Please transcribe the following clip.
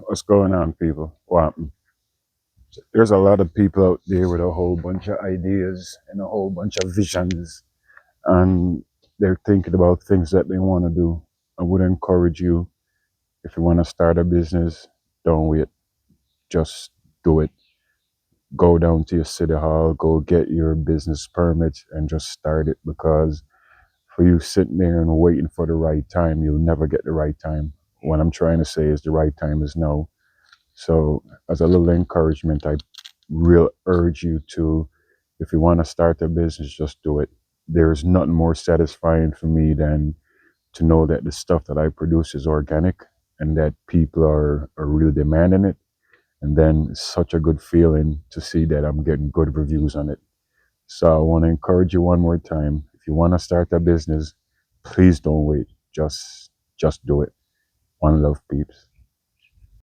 What's going on, people? Well, there's a lot of people out there with a whole bunch of ideas and a whole bunch of visions, and they're thinking about things that they want to do. I would encourage you, if you want to start a business, don't wait. Just do it. Go down to your city hall, go get your business permit, and just start it, because for you sitting there and waiting for the right time, you'll never get the right time. What I'm trying to say is the right time is now. So, as a little encouragement, I real urge you to, if you want to start a business, just do it. There's nothing more satisfying for me than to know that the stuff that I produce is organic and that people are really demanding it. And then it's such a good feeling to see that I'm getting good reviews on it. So I want to encourage you one more time. If you want to start a business, please don't wait. Just do it. One love, peeps.